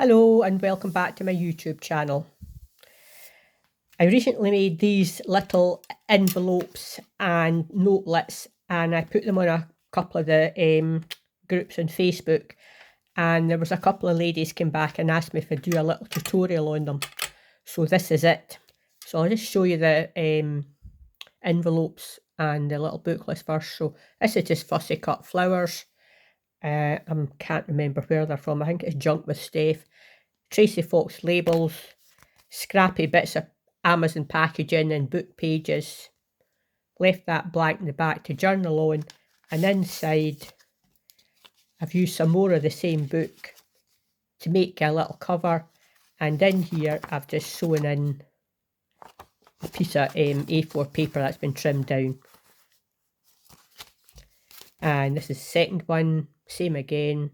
Hello and welcome back to my YouTube channel. I recently made these little envelopes and notelets and I put them on a couple of the groups on Facebook, and there was a couple of ladies came back and asked me if I'd do a little tutorial on them. So this is it. So I'll just show you the envelopes and the little booklets first. So this is just fussy cut flowers. I can't remember where they're from. I think it's Junk with Steph. Tracy Fox labels, scrappy bits of Amazon packaging and book pages. Left that blank in the back to journal on, and inside I've used some more of the same book to make a little cover, and in here I've just sewn in a piece of A4 paper that's been trimmed down. And this is the second one, same again,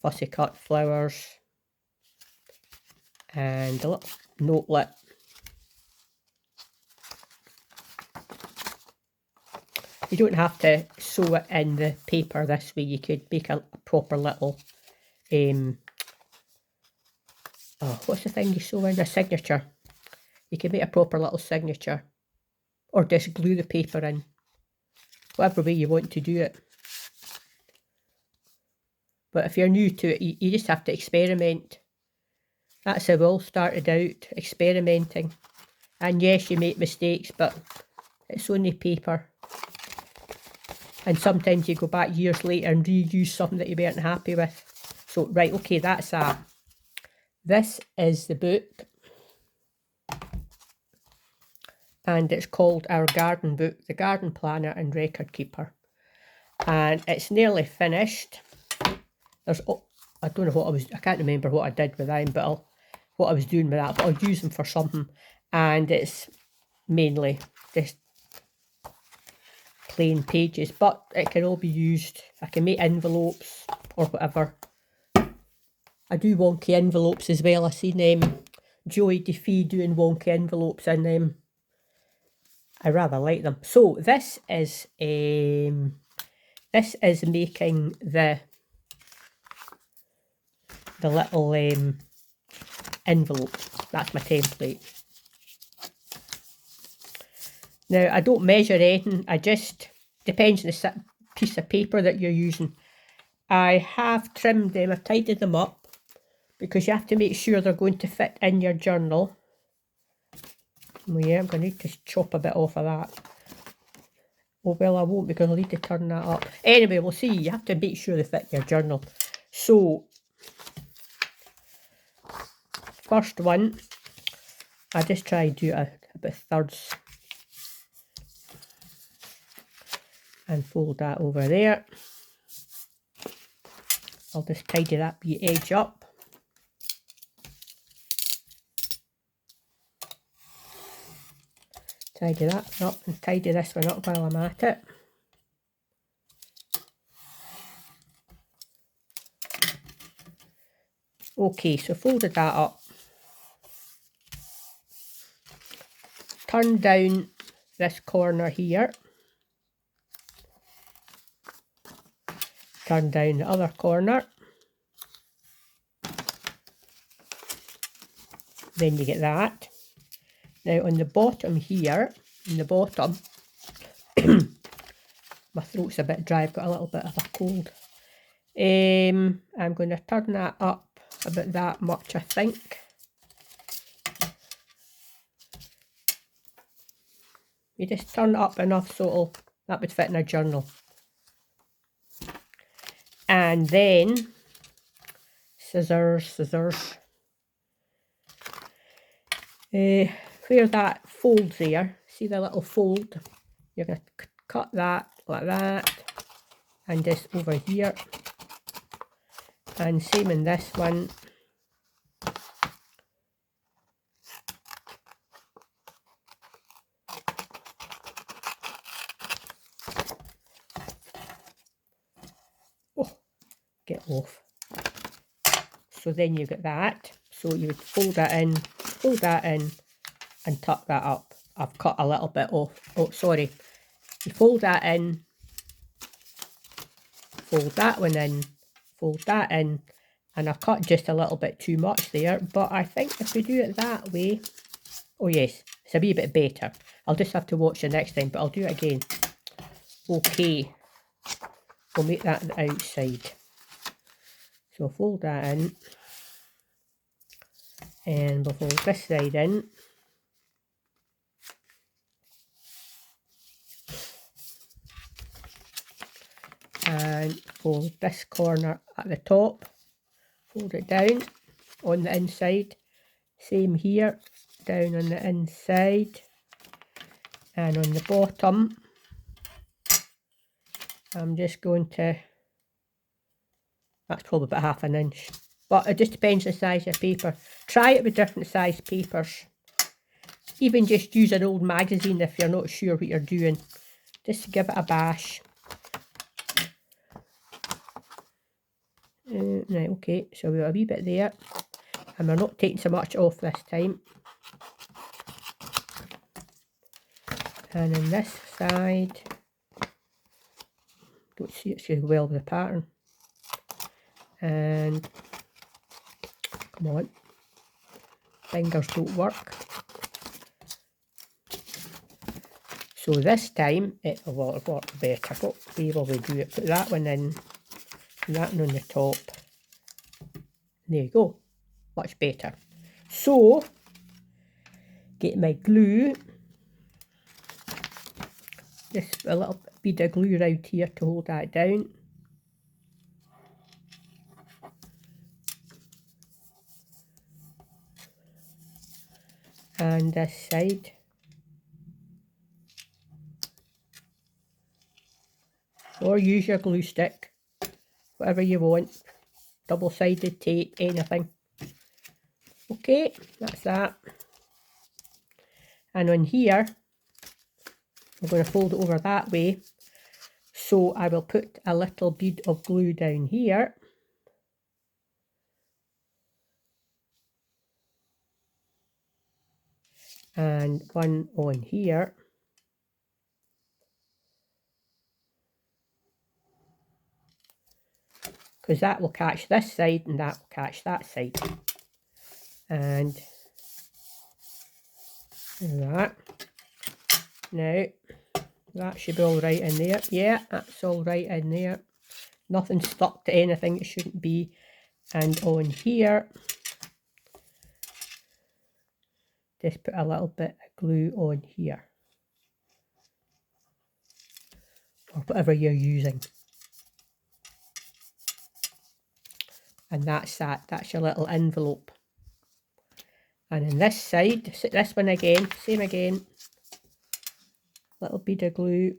fussy cut flowers and a little notelet. You don't have to sew it in the paper this way. You could make a proper little, what's the thing you sew in? A signature. You can make a proper little signature, or just glue the paper in, whatever way you want to do it. But if you're new to it, you just have to experiment. That's how we all started out, experimenting. And yes, you make mistakes, but it's only paper. And sometimes you go back years later and reuse something that you weren't happy with. So, right, okay, that's that. This is the book. And it's called Our Garden Book, The Garden Planner and Record Keeper. And it's nearly finished. I don't know I can't remember what I did with them, but what I was doing with that, but I'll use them for something. And it's mainly just plain pages, but it can all be used. I can make envelopes or whatever. I do wonky envelopes as well. I seen Joey DeFee doing wonky envelopes, and I rather like them. So this is making the little envelope. That's my template. Now, I don't measure anything, I just, depends on the piece of paper that you're using. I have trimmed them, I've tidied them up, because you have to make sure they're going to fit in your journal. Well, yeah, I'm going to need to chop a bit off of that. Oh, well, I won't, because I'll need to turn that up. Anyway, we'll see, you have to make sure they fit your journal. So, first one, I just try to do a bit thirds. And fold that over there. I'll just tidy that wee edge up. Tidy that up and tidy this one up while I'm at it. Okay, so folded that up. Turn down this corner here. Turn down the other corner. Then you get that. Now on the bottom here, my throat's a bit dry, I've got a little bit of a cold. I'm going to turn that up about that much, I think. You just turn it up enough so that would fit in a journal. And then, scissors. Where that folds there, see the little fold? You're going to cut that like that, and just over here. And same in this one. Get off. So then you get that. So you would fold that in, and tuck that up. I've cut a little bit off. Oh, sorry. You fold that in, fold that one in, fold that in, And I've cut just a little bit too much there, but I think if we do it that way, oh yes, it's a wee bit better. I'll just have to watch the next time, but I'll do it again. Okay, we'll make that the outside. So fold that in, and we'll fold this side in. And fold this corner at the top, fold it down on the inside, same here, down on the inside, and on the bottom I'm just going to, that's probably about 1/2 inch, but it just depends on the size of paper. Try it with different size papers, even just use an old magazine if you're not sure what you're doing, just to give it a bash. Right, okay, so we've got a wee bit there, and we're not taking so much off this time. And on this side, don't see it so well with the pattern. And come on, fingers don't work. So this time it will work better. What way will we do it? Put that one in, that one on the top. There you go, much better. So, get my glue. Just a little bit of glue around here to hold that down. And this side. Or use your glue stick, whatever you want. Double-sided tape, anything. Okay, that's that. And on here, I'm going to fold it over that way. So I will put a little bead of glue down here. And one on here. Because that will catch this side and that will catch that side. And that. Now, that should be all right in there. Yeah, that's all right in there. Nothing stuck to anything it shouldn't be. And on here, just put a little bit of glue on here. Or whatever you're using. And that's that. That's your little envelope. And on this side, this one again, same again. Little bead of glue.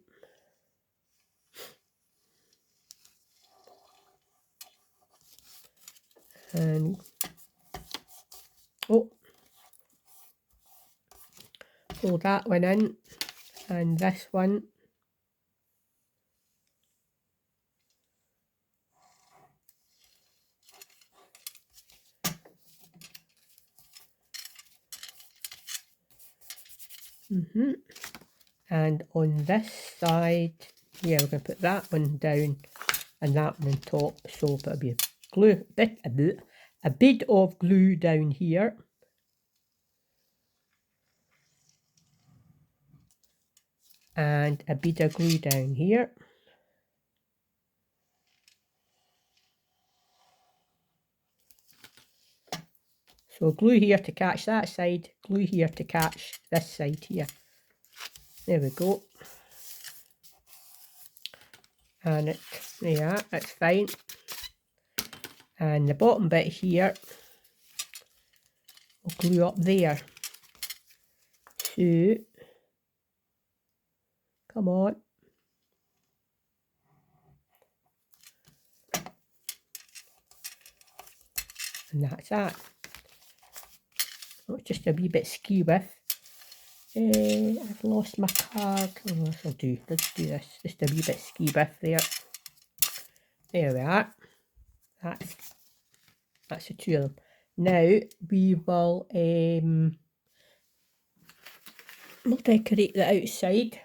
And oh, pull that one in, and this one. And on this side, yeah, we're going to put that one down and that one on top. So it'll be a bit of glue down here. And a bit of glue down here. So glue here to catch that side, glue here to catch this side here. There we go. And yeah, it's fine. And the bottom bit here, we'll glue up there. So, come on. And that's that. Oh, just a wee bit ski with. I've lost my card. Oh, this will do. Let's do this. Just a wee bit ski with there. There we are. That's the two of them. Now we will we'll decorate the outside.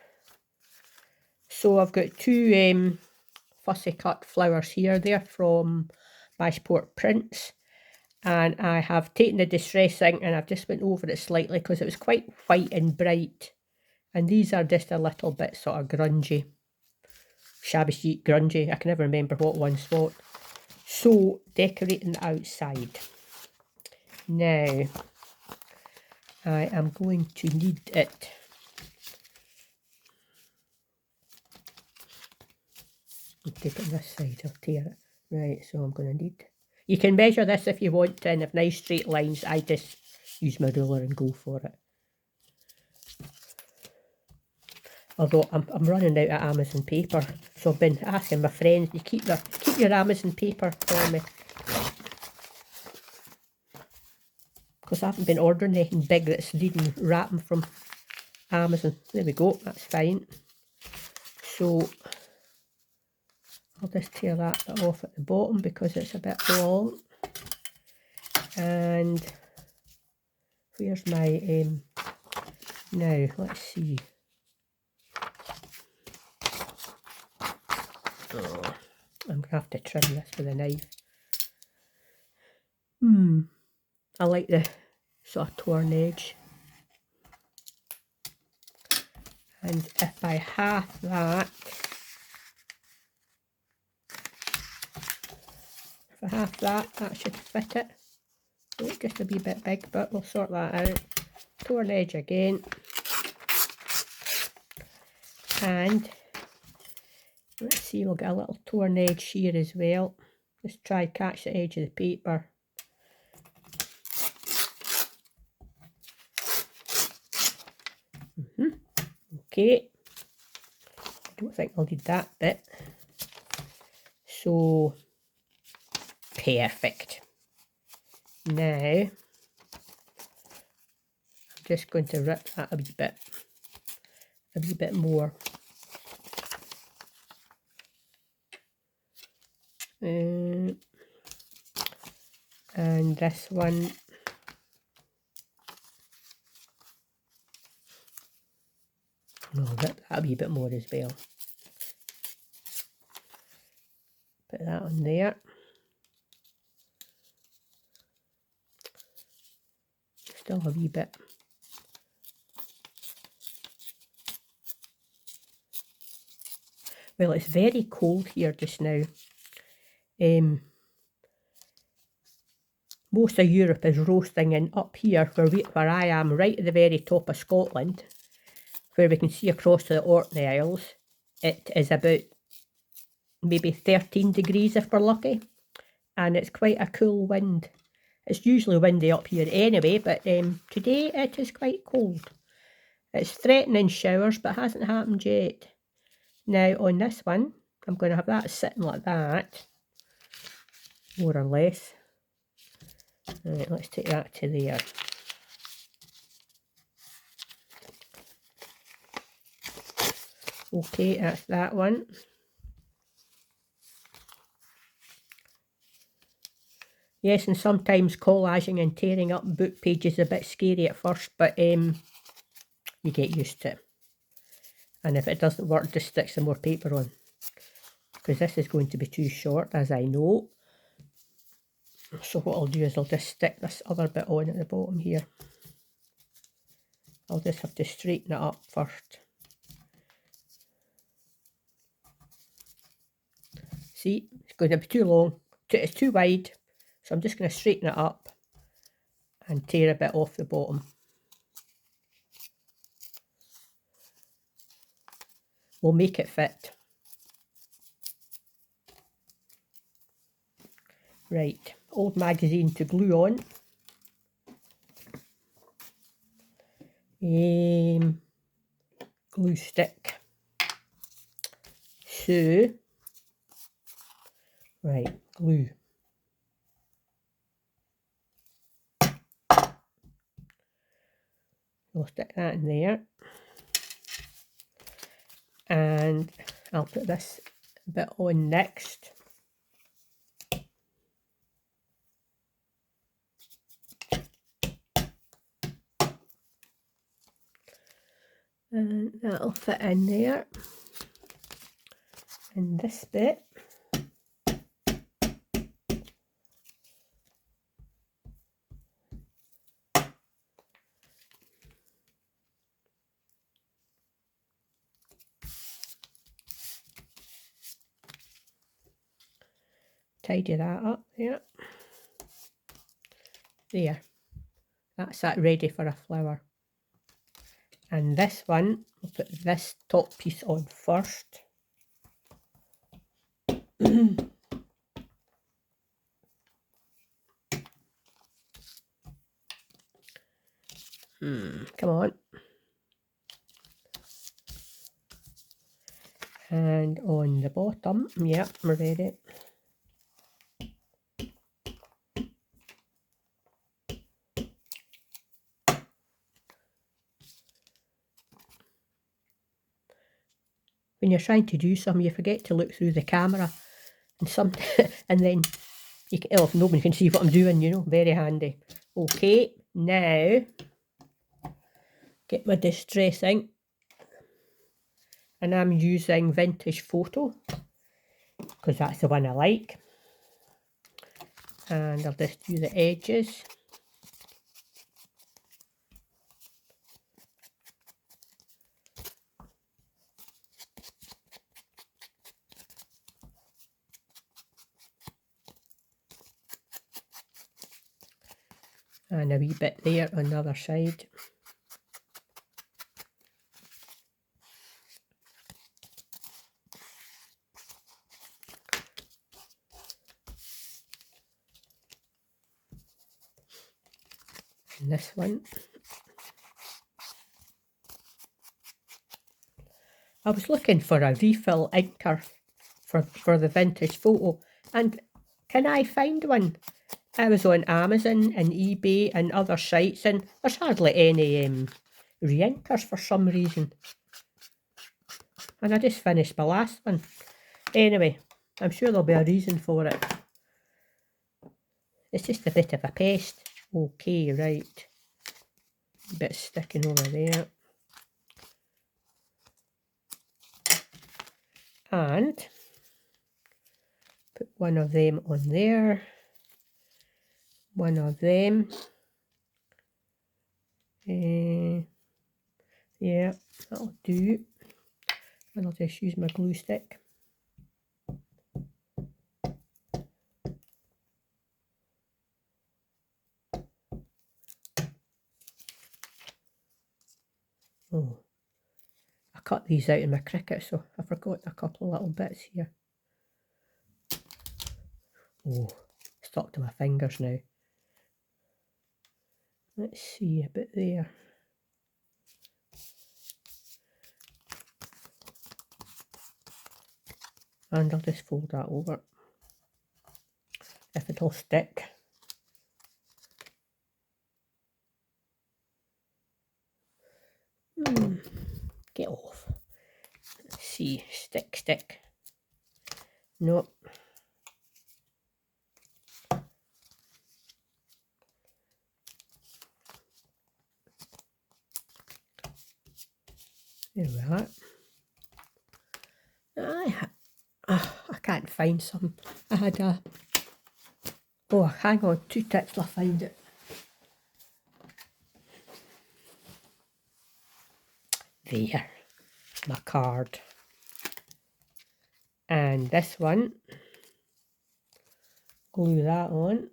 So I've got two fussy cut flowers here. They're from Porch prints. And I have taken the distressing and I've just went over it slightly because it was quite white and bright. And these are just a little bit sort of grungy. Shabby chic grungy. I can never remember what one's what. So, decorating the outside. Now, I am going to need it. I'll take it this side, I'll tear it. Right, so I'm going to need... You can measure this if you want to, and if nice straight lines, I just use my ruler and go for it. Although I'm running out of Amazon paper, so I've been asking my friends to keep your Amazon paper for me. Because I haven't been ordering anything big that's needing wrapping from Amazon. There we go, that's fine. So I'll just tear that bit off at the bottom because it's a bit long. And where's my, now let's see. Oh, I'm going to have to trim this with a knife. I like the sort of torn edge. And if I half that, that should fit it. Oh, just a wee bit big, but we'll sort that out. Torn edge again. And let's see, we'll get a little torn edge here as well. Just try catch the edge of the paper. Okay. I don't think I'll need that bit. So, perfect. Now, I'm just going to rip that a wee bit more. And this one, I'll rip that a wee bit more as well. Put that on there. Still a wee bit. Well, it's very cold here just now. Most of Europe is roasting, and up here where I am, right at the very top of Scotland, where we can see across to the Orkney Isles, it is about maybe 13 degrees if we're lucky, and it's quite a cool wind. It's usually windy up here anyway, but today it is quite cold. It's threatening showers, but hasn't happened yet. Now on this one, I'm going to have that sitting like that, more or less. Right, let's take that to there. Okay, that's that one. Yes, and sometimes collaging and tearing up book pages is a bit scary at first, but you get used to it. And if it doesn't work, just stick some more paper on. Because this is going to be too short, as I know. So what I'll do is I'll just stick this other bit on at the bottom here. I'll just have to straighten it up first. See, it's going to be too long. It's too wide. So I'm just going to straighten it up and tear a bit off the bottom. We'll make it fit. Right, old magazine to glue on. Glue stick. So, right, glue. We'll stick that in there. And I'll put this bit on next. And that'll fit in there. And this bit tidy that up, yeah. There, that's that ready for a flower. And this one, we'll put this top piece on first. Come on. And on the bottom, yeah, we're ready. When you're trying to do something, you forget to look through the camera, and and then you can, oh, nobody can see what I'm doing, you know, very handy. Okay, now get my distress ink, and I'm using Vintage Photo because that's the one I like, and I'll just do the edges. And a wee bit there on the other side. And this one. I was looking for a refill inker for the Vintage Photo, and can I find one? I was on Amazon and eBay and other sites, and there's hardly any re-inkers for some reason. And I just finished my last one. Anyway, I'm sure there'll be a reason for it. It's just a bit of a pest. Okay, right. A bit sticking over there. And put one of them on there. One of them. Yeah, that'll do. And I'll just use my glue stick. Oh, I cut these out in my Cricut, so I forgot a couple of little bits here. Oh, stuck to my fingers now. Let's see a bit there. And I'll just fold that over, if it'll stick. Get off. Let's see, stick. Nope. There we are. I can't find some. I had a... Oh, hang on, 2 ticks till I find it. There, my card. And this one, glue that on.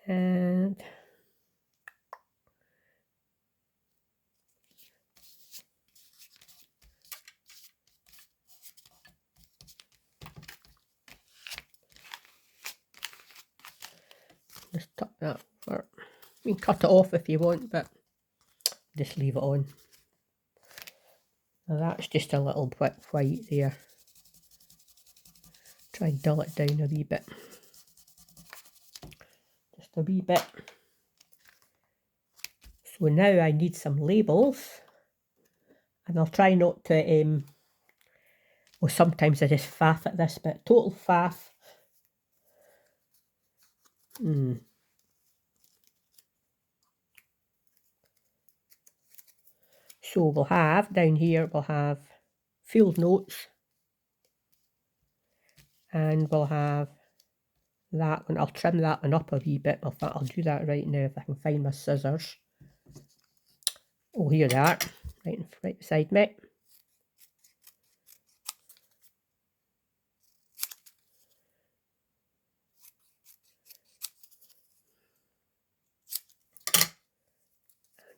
And just tuck that over. You can cut it off if you want, but just leave it on. Now that's just a little bit white there. Try and dull it down a wee bit. Just a wee bit. So now I need some labels, and I'll try not to, well, sometimes I just faff at this, but total faff. So we'll have, down here, we'll have field notes, and we'll have that one. I'll trim that one up a wee bit. In fact, I'll do that right now if I can find my scissors. Oh, here they are, right beside me.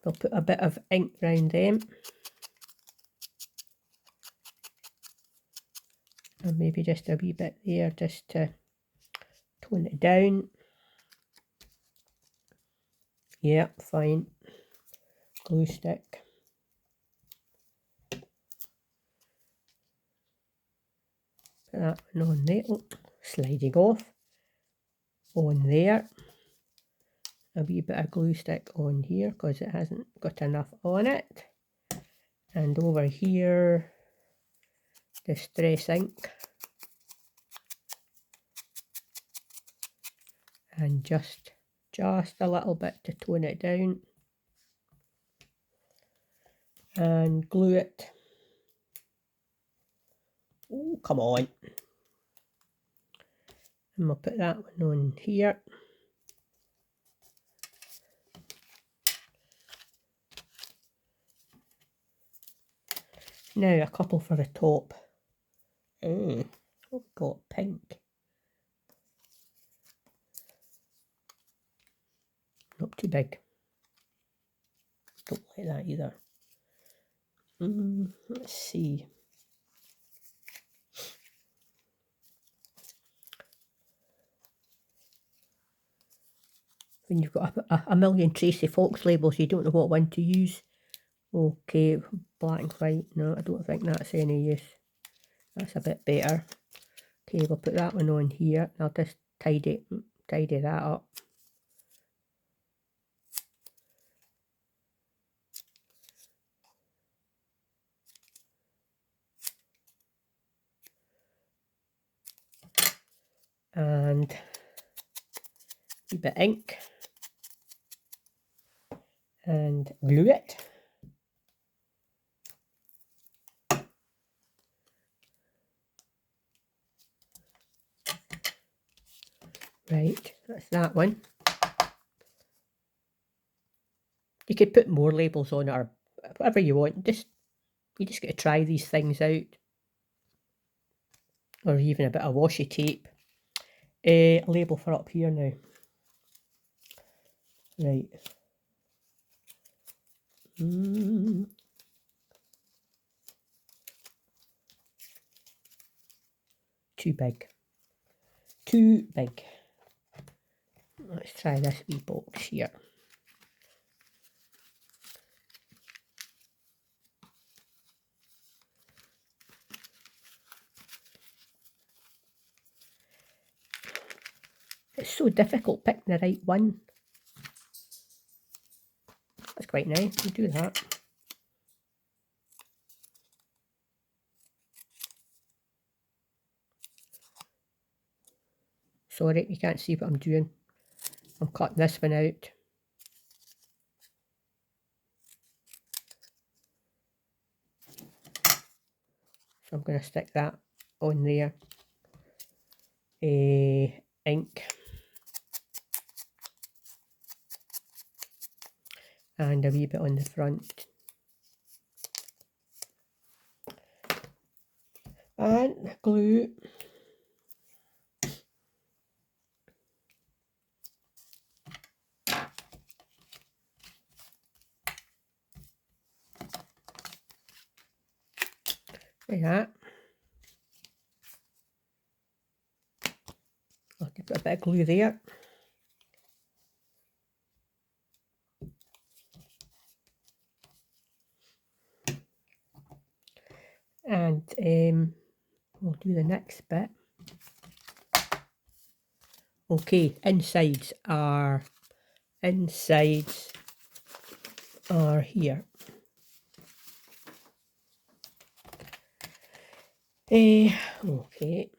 We'll put a bit of ink round them. And maybe just a wee bit there just to tone it down. Yeah, fine. Glue stick. Put that one on there. Oh, sliding off. On there. A wee bit of glue stick on here because it hasn't got enough on it. And over here, Distress ink. And just a little bit to tone it down. And glue it. Oh, come on. And we'll put that one on here. Now a couple for the top. Oh, we've got pink. Not too big. Don't like that either. Let's see. When you've got a million Tracy Fox labels, you don't know what one to use. Okay, black and white. No, I don't think that's any use. That's a bit better. Okay, we'll put that one on here. I'll just tidy that up. And a bit of ink. And glue it. Right, that's that one. You could put more labels on it or whatever you want. You just got to try these things out. Or even a bit of washi tape. A label for up here now. Right. Too big. Too big. Let's try this wee box here. It's so difficult picking the right one. That's quite nice. You do that. Sorry, you can't see what I'm doing. I'm cutting this one out. So I'm going to stick that on there. Ink. And a wee bit on the front. And glue. Like that. I'll put a bit of glue there. And we'll do the next bit. Okay, insides are here. Okay.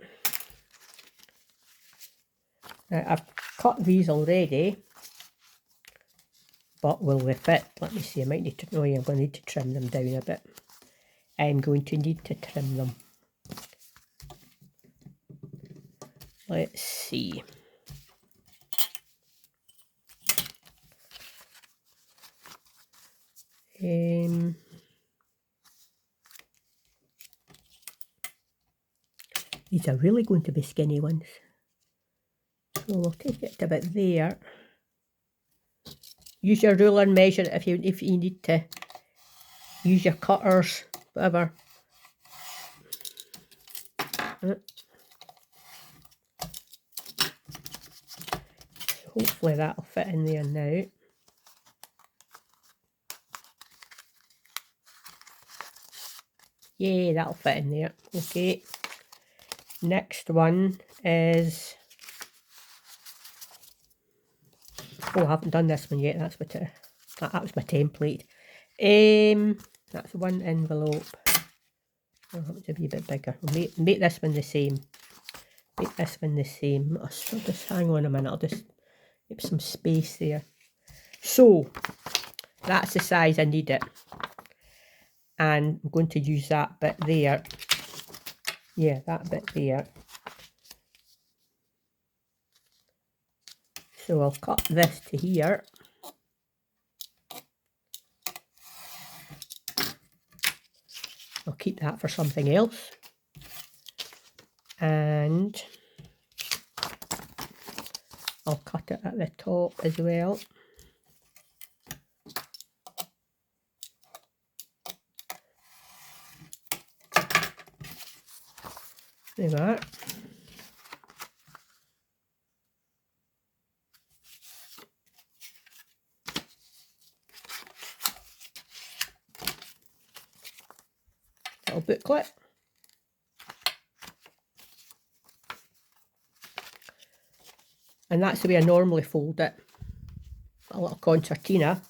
Now I've cut these already, but will they fit? Let me see. I might need to. Oh yeah, I'm going to need to trim them down a bit. I'm going to need to trim them. Let's see. These are really going to be skinny ones. So we'll take it to about there. Use your ruler and measure it if you need to. Use your cutters, whatever. Hopefully that'll fit in there now. Yay, that'll fit in there. Okay. Next one is... Oh, I haven't done this one yet. That's what that was my template. That's one envelope. I'll have to be a bit bigger. We'll make this one the same. Make this one the same. I'll just hang on a minute. I'll just get some space there. So that's the size I need it. And I'm going to use that bit there. Yeah, that bit there. So I'll cut this to here. I'll keep that for something else. And I'll cut it at the top as well. Like that. Little booklet. And that's the way I normally fold it. A little concertina.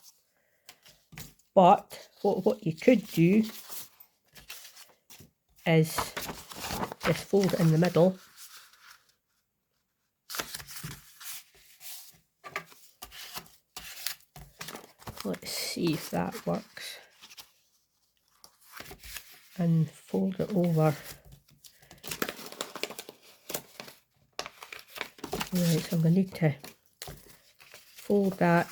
But what you could do is just fold it in the middle. Let's see if that works. And fold it over. Right, so I'm going to need to fold that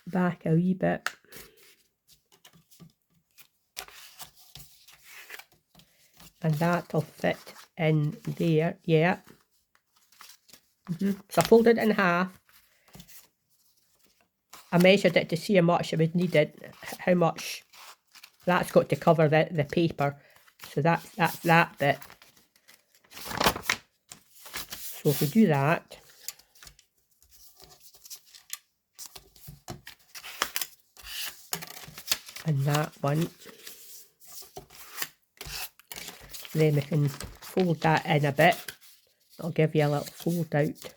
back a wee bit. And that'll fit in there, yeah. So I folded it in half. I measured it to see how much I would need it, how much that's got to cover the paper. So that's that bit. So if we do that, and that one, then we can fold that in a bit. I'll give you a little fold out.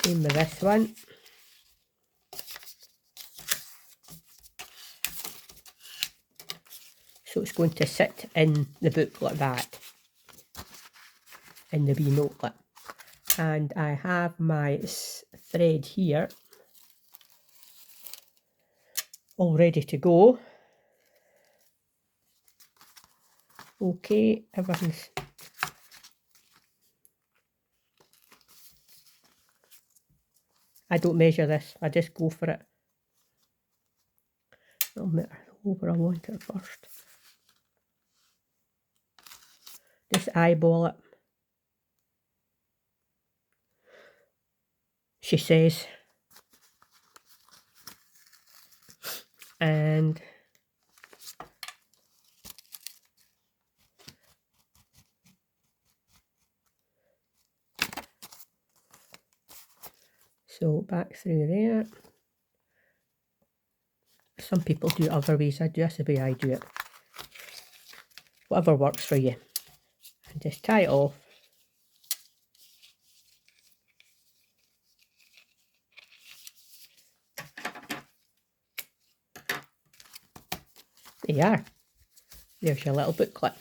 Same with this one. So it's going to sit in the book like that, in the wee notelet. And I have my thread here, all ready to go. Okay, everything's... I don't measure this, I just go for it. I'll measure over I want it first. Just eyeball it. She says. And so back through there. Some people do it other ways. I do this the way I do it. Whatever works for you. And just tie it off. There you are. There's your little booklet.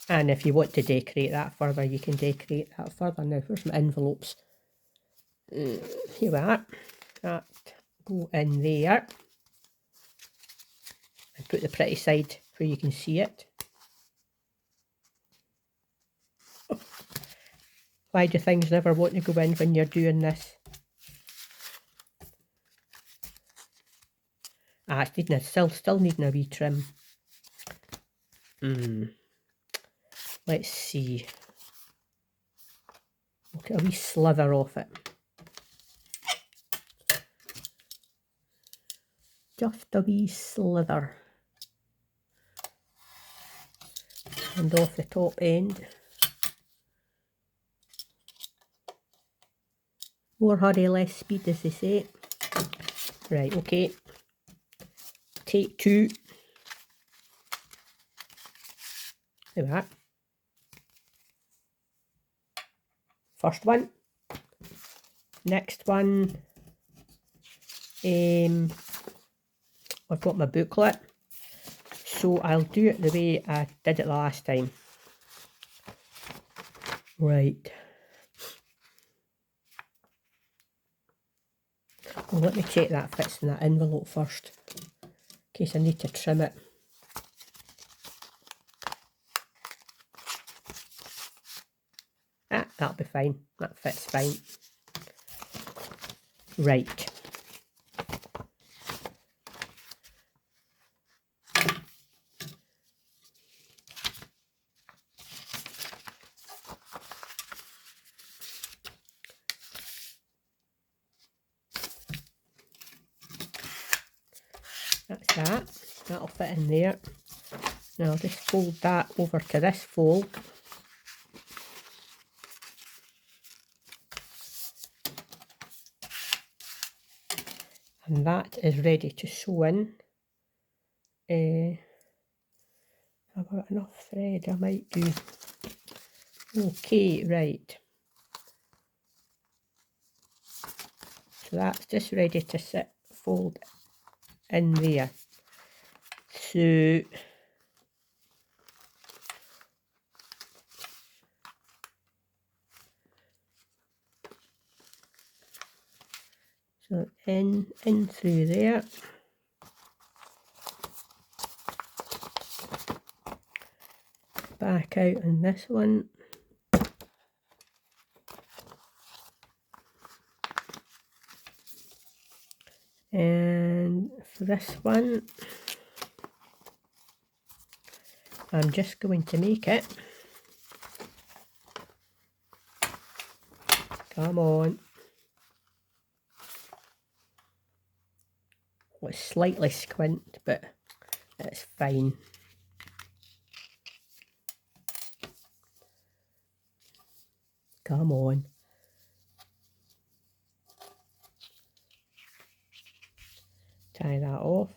And if you want to decorate that further, you can decorate that further. Now, here's my envelopes. Here we are. That go in there. And put the pretty side where you can see it. Why do things never want to go in when you're doing this? Ah, it's needing still needing a wee trim. Let's see. We'll get a wee slither off it. Just a wee slither. And off the top end. More hurry, less speed, as they say. Right, okay. Take 2. Look at that. First one. Next one. I've got my booklet. So I'll do it the way I did it last time. Right. Well, let me check that fits in that envelope first, in case I need to trim it. Ah, that'll be fine. That fits fine. Right. That's that. That'll fit in there. Now I'll just fold that over to this fold. And that is ready to sew in. Have I got enough thread? I might do. Okay, right. So that's just ready to sit, fold in there. So in through there. Back out on this one. And for this one, I'm just going to make it. Come on. Well, it's slightly squint, but it's fine. Come on. Tie that off.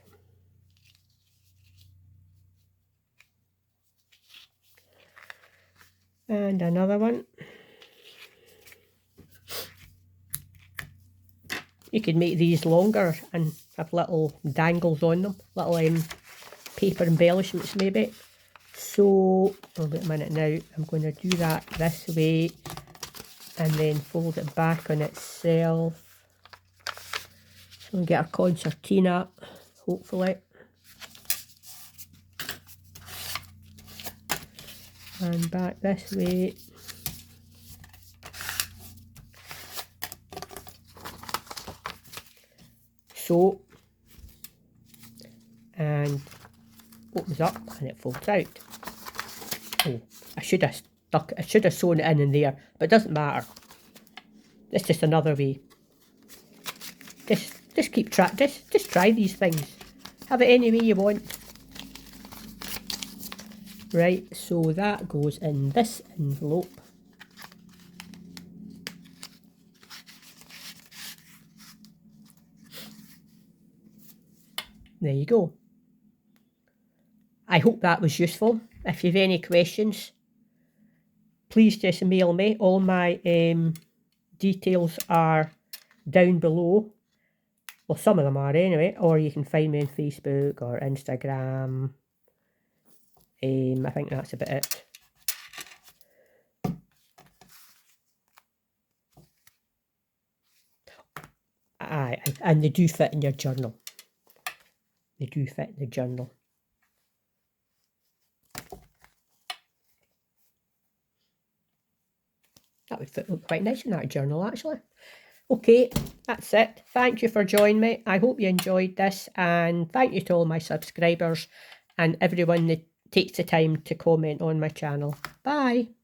And another one. You could make these longer and have little dangles on them, little paper embellishments maybe. So, wait a minute now, I'm going to do that this way and then fold it back on itself. So we get our concertina, hopefully. And back this way. So, and opens up and it folds out. Oh, I should have sewn it in there, but it doesn't matter. It's just another way. Just keep track. Just try these things. Have it any way you want. Right, so that goes in this envelope. There you go. I hope that was useful. If you have any questions, please just mail me. All my details are down below. Well, some of them are anyway. Or you can find me on Facebook or Instagram. I think that's about it. Aye, and they do fit in your journal. They do fit in the journal. That would look quite nice in that journal, actually. Okay, that's it. Thank you for joining me. I hope you enjoyed this, and thank you to all my subscribers and everyone that takes the time to comment on my channel. Bye.